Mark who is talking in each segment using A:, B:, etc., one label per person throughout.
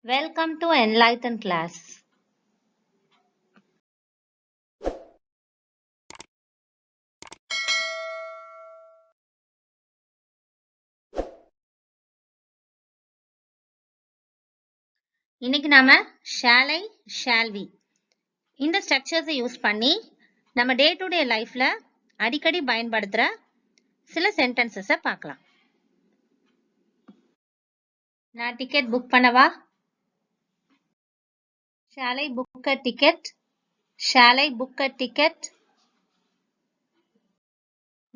A: Welcome to enlighten class. இன்னைக்கு நாம shall I, shall we இந்த ஸ்ட்ரக்சர்ஸை யூஸ் பண்ணி நம்ம டே டு டே லைஃப்ல அடிக்கடி பயன்படுத்துற சில சென்டென்சஸை பார்க்கலாம். நான் டிக்கெட் புக் பண்ணவா? Shall I book a ticket? Shall I book a ticket?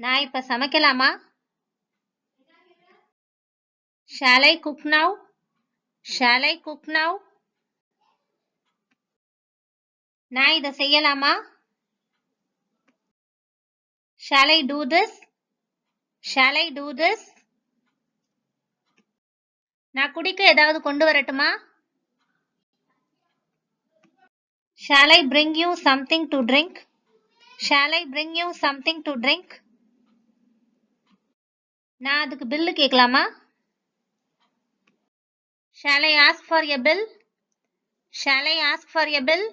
A: நான் இப்ப சமைக்கலாமா? Shall I cook now? Shall I cook now? நான் இதை செய்யலாமா? Shall I do this? Shall I do this? நான் குடிக்க ஏதாவது கொண்டு வரட்டுமா? Shall I bring you something to drink? Shall I bring you something to drink? நான் அதுக்கு பில்லு கேட்கலாமா? Shall I ask for a bill? Shall I ask for a bill?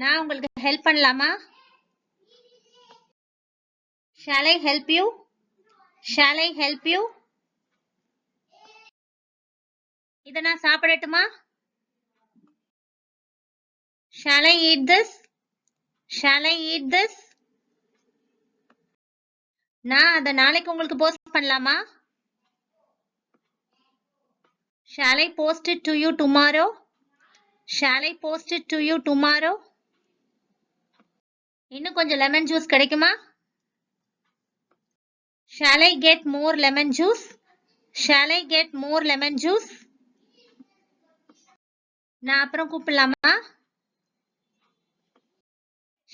A: நான் உங்களுக்கு ஹெல்ப் பண்ணலாமா? Shall I help you? Shall I help you? இதை நான் சாப்பிடட்டுமா? Shall I eat this? Shall I eat this? நான் அதை நாளைக்கு உங்களுக்கு போஸ்ட் பண்ணலாமா? Shall I post it to you tomorrow? Shall I post it to you tomorrow? இன்னும் கொஞ்சம் lemon juice கிடைக்குமா? Shall I get more lemon juice? Shall I get more lemon juice? நான் அப்புறம் கூப்பிடலாமா?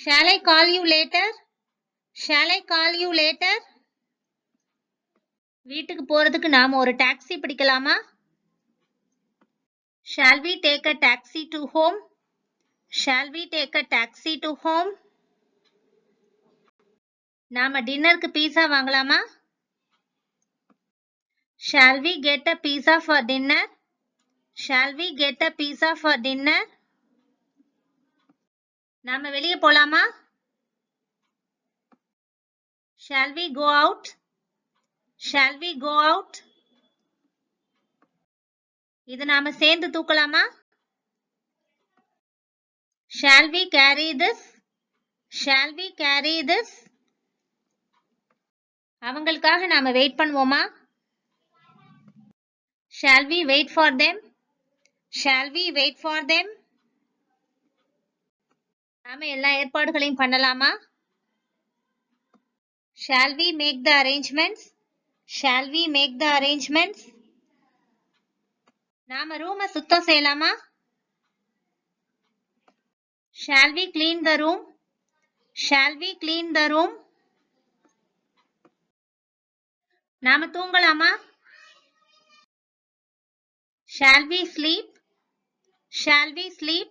A: Shall I call you later? Shall I call you later? வீட்டுக்கு போறதுக்கு நாம ஒரு taxi பிடிக்கலாமா? Shall we take a taxi to home? Shall we take a taxi to home? நாம டின்னருக்கு பீஸா வாங்கலாமா? Shall we get a pizza for dinner? Shall we get a pizza for dinner? நாம வெளியே போலாமா? Shall we go out? Shall we go out? இது நாம சேர்ந்து தூக்கலாமா? Shall we carry this? Shall we carry this? அவங்களுக்காக நாம வெயிட் பண்ணுவோமா? Shall we wait for them? Shall we wait for them? நாம எல்லா ஏற்பாடுகளையும் பண்ணலாமா? Shall we make the arrangements? Shall we make the arrangements? நாம ரூமை சுத்தம் செய்யலாமா? Shall we clean the room? Shall we clean the room? நாம தூங்கலாமா? Shall we sleep? Shall we sleep?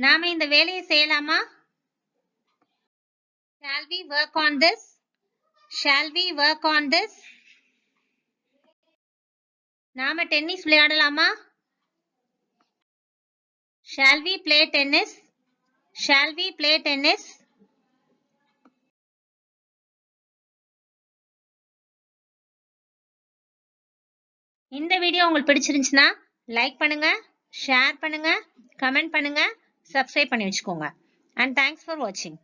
A: நாம இந்த வேலையை செய்யலாமா? Shall we work on this? Shall we work on this? நாம டென்னிஸ் விளையாடலாமா? Shall we play tennis? Shall we play tennis? இந்த video உங்களுக்கு பிடிச்சிருந்துச்சுன்னா லைக் பண்ணுங்க, ஷேர் பண்ணுங்க, கமெண்ட் பண்ணுங்க, சப்ஸ்கிரைப் பண்ணி வச்சுக்கோங்க. And thanks for watching.